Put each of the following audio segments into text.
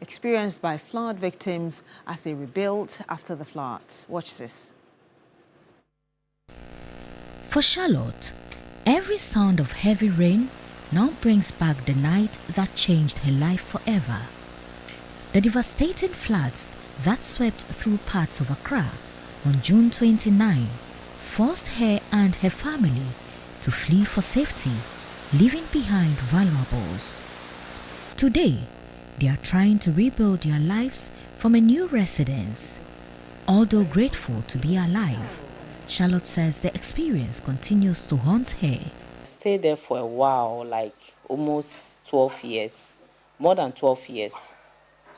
experienced by flood victims as they rebuilt after the floods. Watch this. For Charlotte, every sound of heavy rain now brings back the night that changed her life forever. The devastating floods that swept through parts of Accra on June 29 forced her and her family to flee for safety, leaving behind valuables. Today, they are trying to rebuild their lives from a new residence. Although grateful to be alive, Charlotte says the experience continues to haunt her. Stayed there for a while, like almost 12 years, more than 12 years.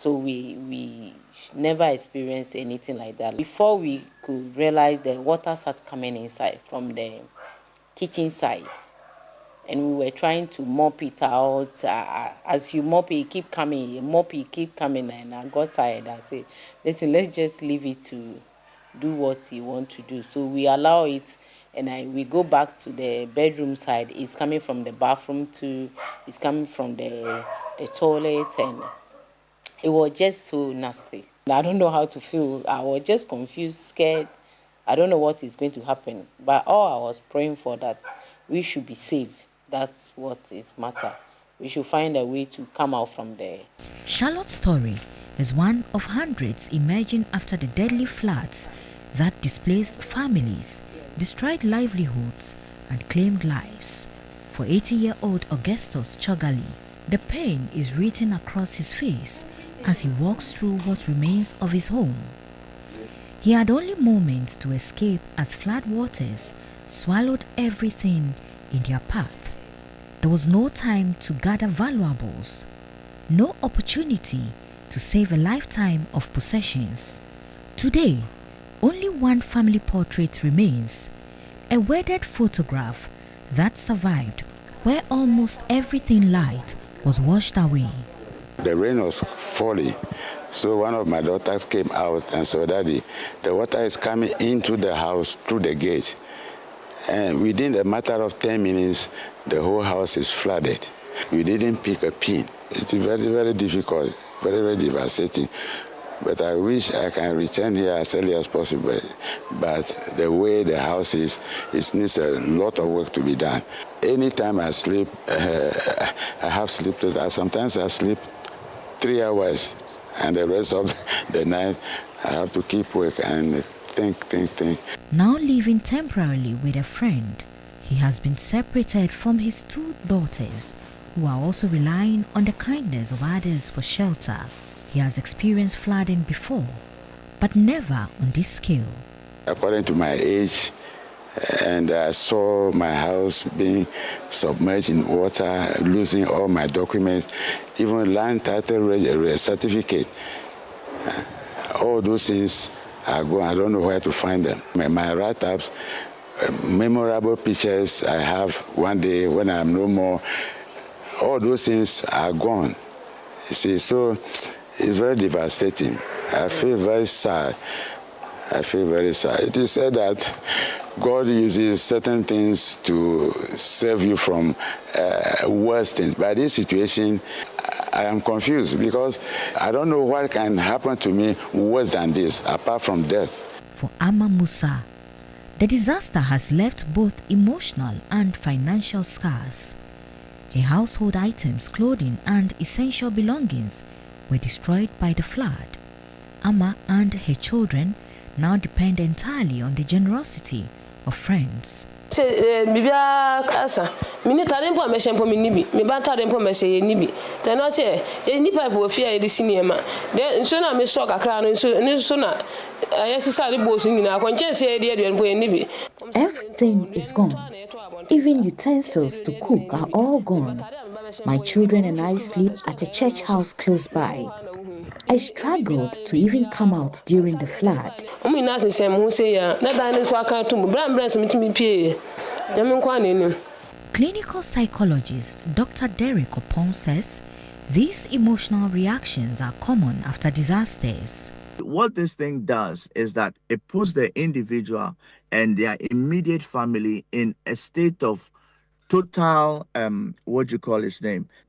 So we never experienced anything like that. Before we could realize the water started coming inside from the kitchen side. And we were trying to mop it out. As you mop it keep coming, you mop it keep coming, and I got tired. I said, listen, let's just leave it to do what you want to do. So we allow it, and we go back to the bedroom side. It's coming from the bathroom too. It's coming from the toilet, and it was just so nasty. I don't know how to feel. I was just confused, scared. I don't know what is going to happen. But all I was praying for that we should be safe. That's what is matter. We should find a way to come out from there. Charlotte's story is one of hundreds emerging after the deadly floods that displaced families, destroyed livelihoods, and claimed lives. For 80-year-old Augustus Chogali, the pain is written across his face as he walks through what remains of his home. He had only moments to escape as flood waters swallowed everything in their path. There was no time to gather valuables, no opportunity to save a lifetime of possessions. Today, only one family portrait remains, a weathered photograph that survived where almost everything light was washed away. The rain was falling, so one of my daughters came out and said, "Daddy, the water is coming into the house through the gate." And within a matter of 10 minutes, the whole house is flooded. We didn't pick a pin. It's very, very difficult, very, very devastating. But I wish I can return here as early as possible. But the way the house is, it needs a lot of work to be done. Anytime I sleep, I have sleepless. Sometimes I sleep 3 hours, and the rest of the night I have to keep work and think. Now living temporarily with a friend, he has been separated from his 2 daughters, who are also relying on the kindness of others for shelter. He has experienced flooding before, but never on this scale. According to my age, and I saw my house being submerged in water, losing all my documents, even land title certificate. All those things are gone. I don't know where to find them. My write-ups, memorable pictures I have one day when I'm no more, all those things are gone. You see, so it's very devastating. I feel very sad. I feel very sad. It is said that God uses certain things to save you from worse things. But this situation, I am confused because I don't know what can happen to me worse than this, apart from death. For Amma Musa, the disaster has left both emotional and financial scars. Her household items, clothing, and essential belongings were destroyed by the flood. Amma and her children now depend entirely on the generosity of friends. Everything is gone. Even utensils to cook are all gone. My children and I sleep at a church house close by. I struggled to even come out during the flood. Clinical psychologist Dr. Derek Opon says these emotional reactions are common after disasters. What this thing does is that it puts the individual and their immediate family in a state of total,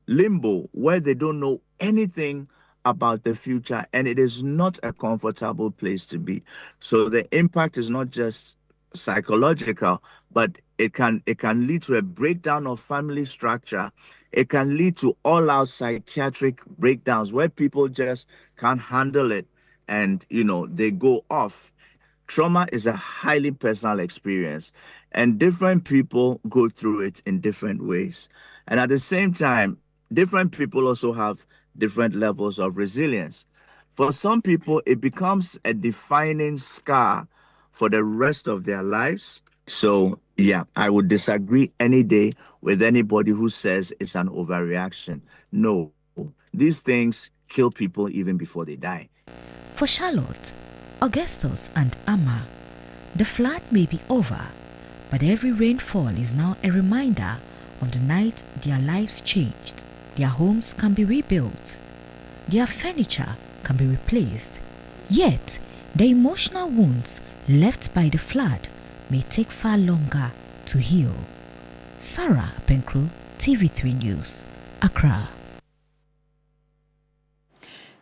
limbo, where they don't know anything about the future, and it is not a comfortable place to be. So the impact is not just psychological, but it can lead to a breakdown of family structure. It can lead to all-out psychiatric breakdowns where people just can't handle it, and they go off. Trauma is a highly personal experience, and different people go through it in different ways. And at the same time, different people also have different levels of resilience. For some people, it becomes a defining scar for the rest of their lives. So, yeah, I would disagree any day with anybody who says it's an overreaction. No, these things kill people even before they die. For Charlotte, Augustus and Amma, the flood may be over, but every rainfall is now a reminder of the night their lives changed. Their homes can be rebuilt. Their furniture can be replaced. Yet, the emotional wounds left by the flood may take far longer to heal. Sarah Penkru, TV3 News, Accra.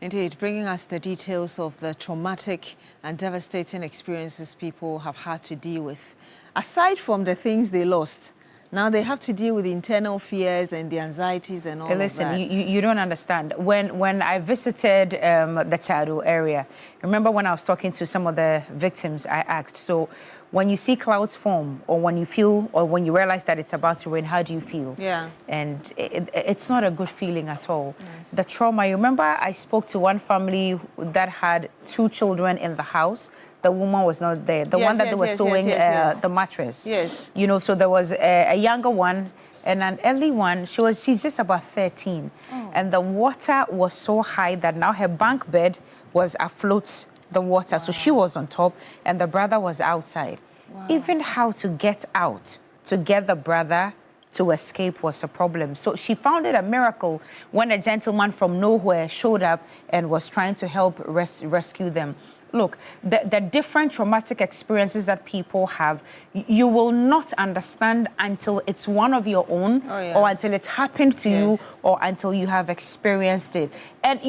Indeed, bringing us the details of the traumatic and devastating experiences people have had to deal with. Aside from the things they lost, now they have to deal with the internal fears and the anxieties and all of that. Listen, you don't understand. When I visited the Chado area, remember when I was talking to some of the victims, I asked, so when you see clouds form, or when you feel, or when you realize that it's about to rain, how do you feel? Yeah. And it's not a good feeling at all. Yes. The trauma, you remember I spoke to one family that had 2 children in the house. The woman was not there. The one that they were sewing the mattress. Yes. So there was a younger one and an early one. She's just about 13. Oh. And the water was so high that now her bunk bed was afloat the water. Wow. So she was on top and the brother was outside. Wow. Even how to get out, to get the brother to escape was a problem. So she found it a miracle when a gentleman from nowhere showed up and was trying to help rescue them. Look, the different traumatic experiences that people have, you will not understand until it's one of your own, or until it's happened to you, or until you have experienced it. And,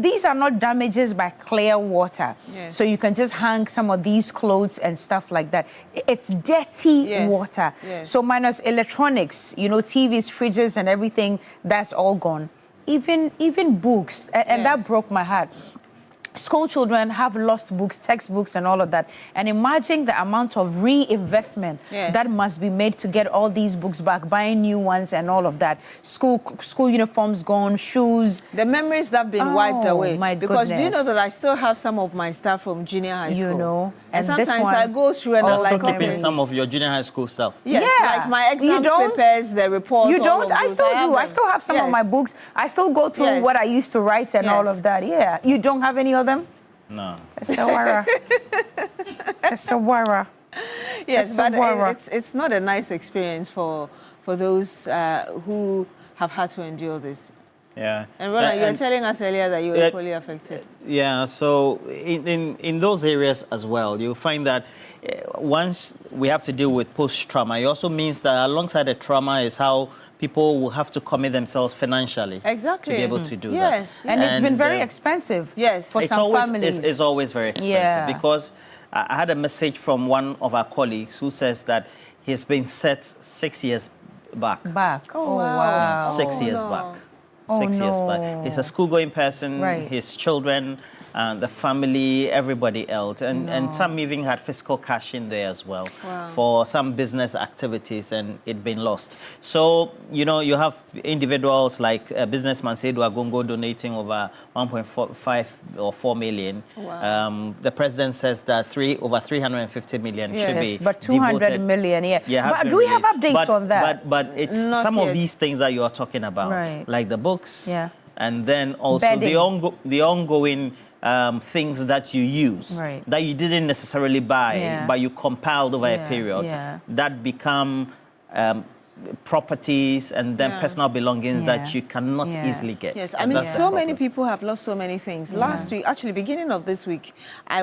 these are not damages by clear water. Yes. So you can just hang some of these clothes and stuff like that. It's dirty water. Yes. So minus electronics, TVs, fridges, and everything, that's all gone. Even books, and that broke my heart. School children have lost books, textbooks, and all of that. And imagine the amount of reinvestment that must be made to get all these books back, buying new ones and all of that. School uniforms gone, shoes. The memories that have been wiped away. My because goodness. Do you know that I still have some of my stuff from junior high school? And sometimes I go through and I'm like, keeping some of your junior high school stuff. Yes, like my exam papers, the reports. You don't? I still do. I still have some of my books. I still go through what I used to write and all of that. Yeah. You don't have any of them? No. It's a wara. It's a wara. Yes, but it's not a nice experience for those who have had to endure this. Yeah. And Roland, you were telling us earlier that you were equally affected. Yeah, so in those areas as well, you'll find that once we have to deal with post-trauma, it also means that alongside the trauma is how people will have to commit themselves financially to be able to do that. Yes. And it's been very expensive for some families. It's always very expensive because I had a message from one of our colleagues who says that he's been set 6 years back. Oh, wow. 6 years back. 6 years back. He's a school-going person, his children, the family, everybody else. And some even had fiscal cash in there as well for some business activities, and it'd been lost. So, you have individuals like businessman Seydou Agongo donating over 1.5 or 4 million. Wow. The president says that over 350 million should be but 200 devoted. million, But do we have updates on that? But it's Not some yet. of these things that you are talking about, like the books, and then also Bedding. the ongoing things that you use that you didn't necessarily buy, but you compiled over a period that become properties and then personal belongings that you cannot easily get. Yes, I mean, so many people have lost so many things. Last week, actually, beginning of this week, I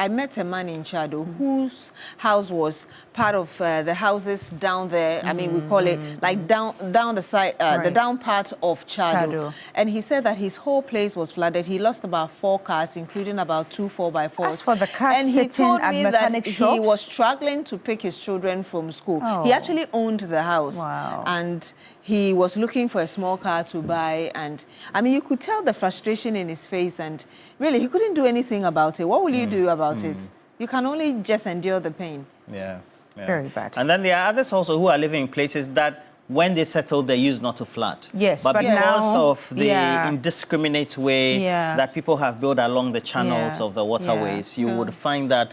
met a man in Chado whose house was part of the houses down there. I mean, we call it like down the side, the down part of Chado. And he said that his whole place was flooded. He lost about 4 cars, including about 2 4x4s. As for the cars and he sitting told at me mechanic that shops? he was struggling to pick his children from school. He actually owned the house. Wow. And he was looking for a small car to buy. And I mean, you could tell the frustration in his face. And really, he couldn't do anything about it. What will you do about it? You can only just endure the pain. Yeah. Very bad. And then there are others also who are living in places that when they settle, they used not to flood. Yes, but because now, of the indiscriminate way that people have built along the channels of the waterways, you would find that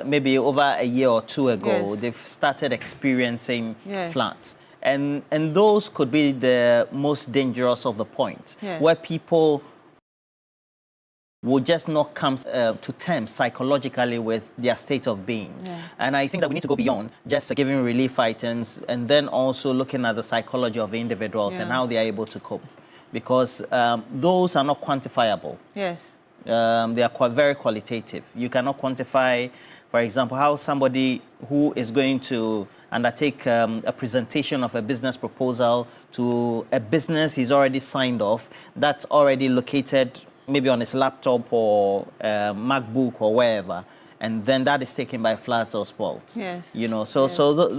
maybe over a year or 2 ago, they've started experiencing floods. And those could be the most dangerous of the point, where people will just not come to terms psychologically with their state of being. And I think that we need to go beyond just giving relief items and then also looking at the psychology of the individuals and how they are able to cope. Because those are not quantifiable. Yes. They are very qualitative. You cannot quantify, for example, how somebody who is going to undertake a presentation of a business proposal to a business he's already signed off, that's already located maybe on his laptop or MacBook or wherever, and then that is taken by floods or spoils. Yes. You know, so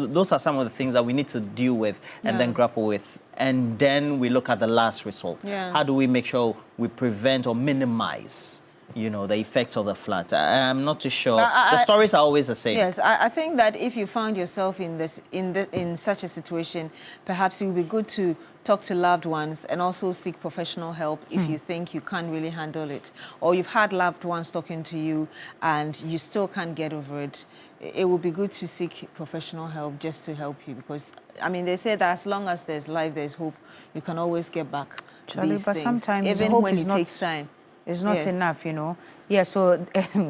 those are some of the things that we need to deal with and then grapple with. And then we look at the last result. How do we make sure we prevent or minimize, you know, the effects of the flood? I'm not too sure. The stories are always the same. Yes, I think that if you found yourself in such a situation, perhaps it would be good to talk to loved ones and also seek professional help if you think you can't really handle it, or you've had loved ones talking to you and you still can't get over it. It would be good to seek professional help just to help you, because I mean, they say that as long as there's life, there's hope. You can always get back these but things, sometimes even hope when is it not, takes time. It's not enough, you know. Yeah, so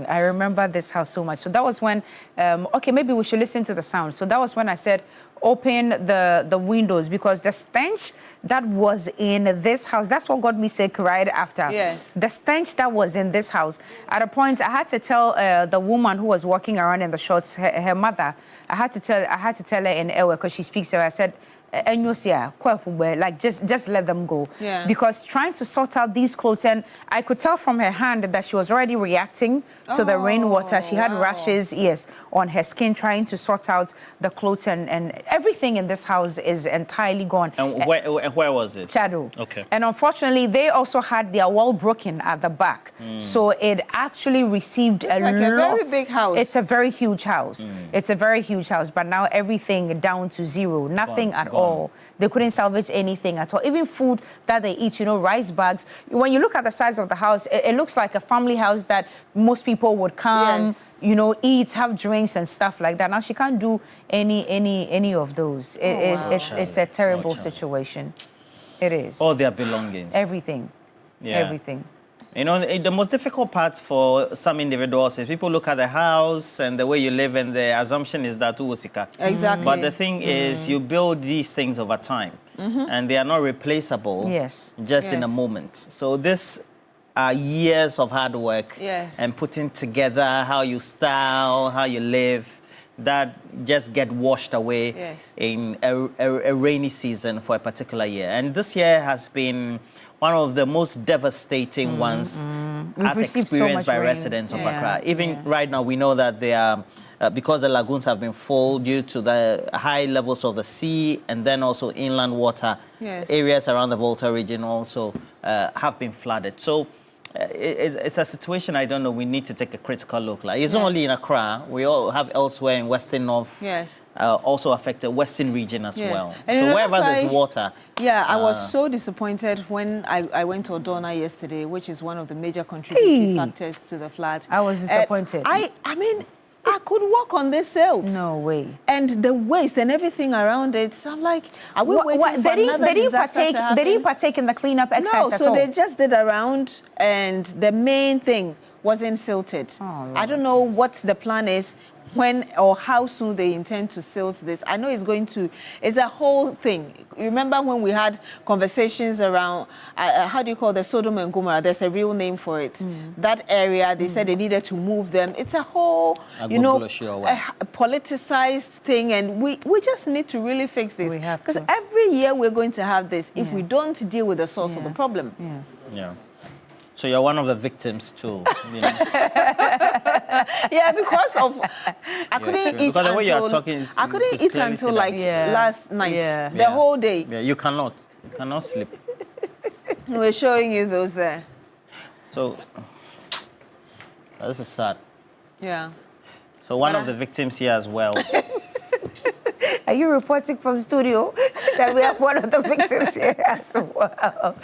I remember this house so much. So that was when, okay, maybe we should listen to the sound. So that was when I said, open the windows, because the stench that was in this house, that's what got me sick right after. Yes. The stench that was in this house. At a point, I had to tell the woman who was walking around in the shorts, her mother, I had to tell her in Ewe, because she speaks Ewe. I said, like just let them go. Because trying to sort out these clothes, and I could tell from her hand that she was already reacting to the rainwater. She had rashes, on her skin, trying to sort out the clothes, and everything in this house is entirely gone. And where was it? Chado. Okay. And unfortunately, they also had their wall broken at the back. So it actually received a very big house. It's a very huge house. It's a very huge house, but now everything down to zero, nothing at all. They couldn't salvage anything at all. Even food that they eat, you know, rice bags. When you look at the size of the house, it looks like a family house that most people would come, you know, eat, have drinks and stuff like that. Now she can't do any of those. It's a terrible situation. It is. All their belongings. Everything. Everything. You know, the most difficult part for some individuals is people look at the house and the way you live, and the assumption is that Uwosika. Exactly. But the thing is, you build these things over time, and they are not replaceable just in a moment. So this are years of hard work and putting together how you style, how you live, that just get washed away in a rainy season for a particular year. And this year has been one of the most devastating ones as experienced by residents of Accra. Even right now, we know that they are, because the lagoons have been full due to the high levels of the sea, and then also inland water, areas around the Volta region also have been flooded. So it's a situation, I don't know, we need to take a critical look. Like, it's not only in Accra, we all have elsewhere in Western North, also affected Western region as well. And so wherever there's water. I was so disappointed when I went to Odona yesterday, which is one of the major contributing factors to the floods. I was disappointed. I mean, I could walk on this silt. No way. And the waste and everything around it. So I'm like, are we waiting for another disaster to happen? They didn't partake in the cleanup exercise at all? No, so they just did around, and the main thing wasn't silted. Oh, I don't know what the plan is, when or how soon they intend to silt this. I know it's a whole thing. Remember when we had conversations around, how do you call the Sodom and Gomorrah? There's a real name for it. That area, they said they needed to move them. It's a whole, politicized thing, and we just need to really fix this. Because every year we're going to have this if we don't deal with the source of the problem. Yeah. So you're one of the victims too. You know? Yeah, because of I couldn't eat because the way until you're talking is, I couldn't eat until like last night, the whole day. Yeah, you cannot sleep. We're showing you those there. So this is sad. Yeah. So one of the victims here as well. Are you reporting from studio that we have one of the victims here as well?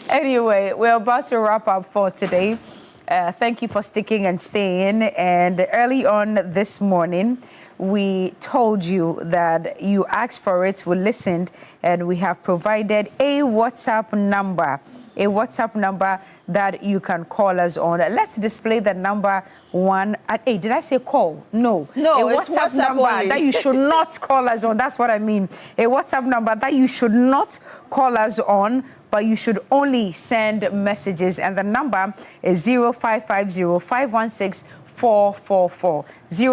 Anyway, we're about to wrap up for today. Thank you for sticking and staying. And early on this morning, we told you that you asked for it, we listened, and we have provided a WhatsApp number that you can call us on. Let's display the number one. Hey, did I say call? No. No, a WhatsApp number only. that you should not call us on. That's what I mean. A WhatsApp number that you should not call us on, but you should only send messages. And the number is 0550 516 444.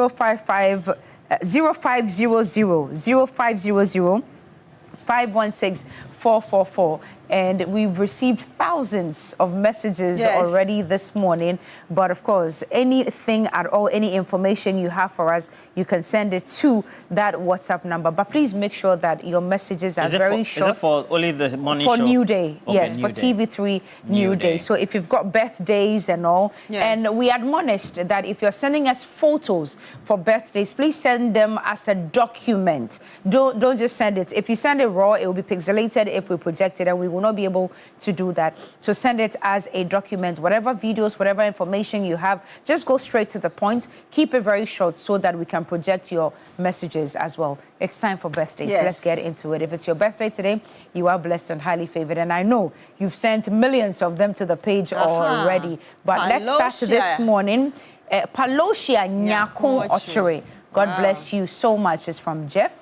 0500 516 444. And we've received thousands of messages already this morning. But of course, anything at all, any information you have for us, you can send it to that WhatsApp number. But please make sure that your messages are very short. Is it for only the morning show? For Newday, okay, yes, New for Day. TV3 Newday. So if you've got birthdays and all, and we admonished that if you're sending us photos for birthdays, please send them as a document. Don't just send it. If you send it raw, it will be pixelated if we project it, and we will not be able to do that. So send it as a document. Whatever videos, whatever information you have, just go straight to the point. Keep it very short so that we can project your messages as well. It's time for birthdays. So let's get into it. If it's your birthday today, you are blessed and highly favored. And I know you've sent millions of them to the page already. But let's start this morning. Paloshia Nyako Ochere. God bless you so much. It's from Jeff.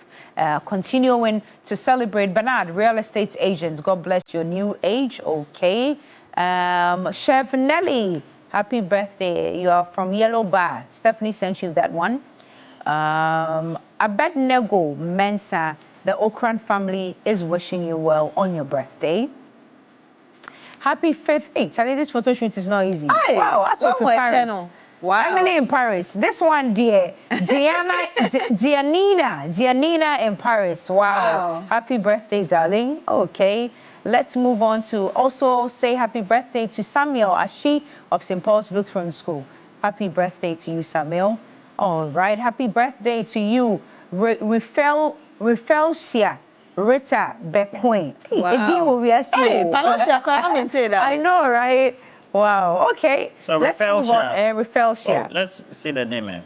Continuing to celebrate Bernard, real estate agents. God bless your new age. Okay. Chef Nelly, happy birthday. You are from Yellow Bar. Stephanie sent you that one. Abednego Mensa, the Okran family is wishing you well on your birthday. Happy 5th. Hey, Charlie, this photo shoot is not easy. Aye. Wow, that's what Paris. Wow. Family in Paris. This one, dear. Giannina in Paris. Wow. Happy birthday, darling. Okay. Let's move on to also say happy birthday to Samuel Ashi of St. Paul's Lutheran School. Happy birthday to you, Samuel. All right. Happy birthday to you, Rafelsia Rita Bequin. Wow. I know, right? Wow. Okay. So let's move on. Rafelsia. Let's see the name.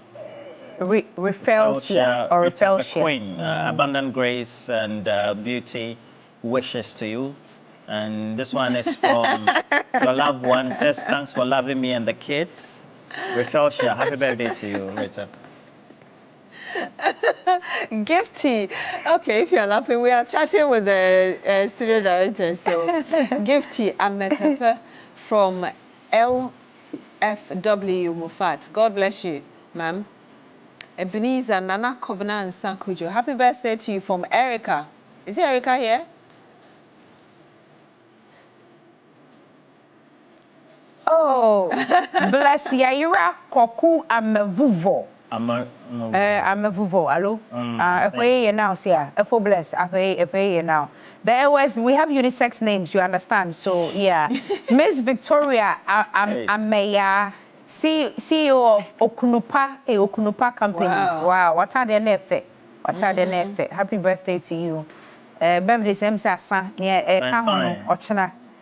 Rafelsia or Rafelsia. Queen, abundant grace and beauty wishes to you. And this one is from your loved one. It says, thanks for loving me and the kids. Rafelsia, happy birthday to you, Rita. Gifty. Okay, if you're laughing, we are chatting with the studio director. So, Gifty Ametepe from LFW Mufat. God bless you, ma'am. Ebenezer Nana Kovana and Sankujo. Happy birthday to you from Erica. Is Erica here? Oh, bless Yaira Koku Amevuvo. Amevuvo, hello? Now, bless. Now. There was, we have unisex names, you understand? So, yeah. Miss Victoria Ameya, CEO of Okunupa Companies. Wow. What are the nefe? Happy birthday to you. Birthday same Sasa. Yeah,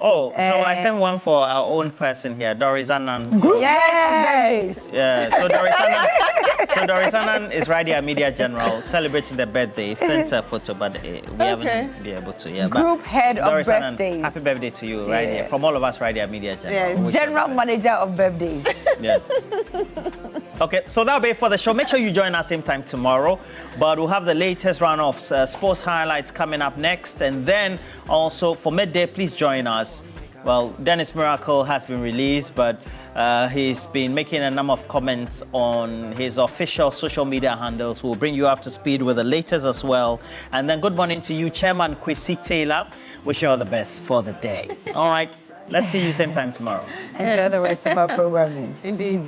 Oh, so I sent one for our own person here, Doris Annan. Yes. Yeah, so Doris Annan is Radio Media General celebrating the birthday. Sent a photo, but we haven't been able to. Yeah, Group but head Doris of Annan, birthdays. happy birthday to you, right here. From all of us, Radio Media General. Yes. General manager of birthdays. Yes. Okay, so that'll be it for the show. Make sure you join us same time tomorrow. But we'll have the latest round of sports highlights coming up next. And then also for midday, please join us. Well, Dennis Miracle has been released, but he's been making a number of comments on his official social media handles. We'll bring you up to speed with the latest as well. And then good morning to you, Chairman Kwesi Taylor. Wish you all the best for the day. All right, let's see you same time tomorrow. Enjoy the rest of our programming. Indeed.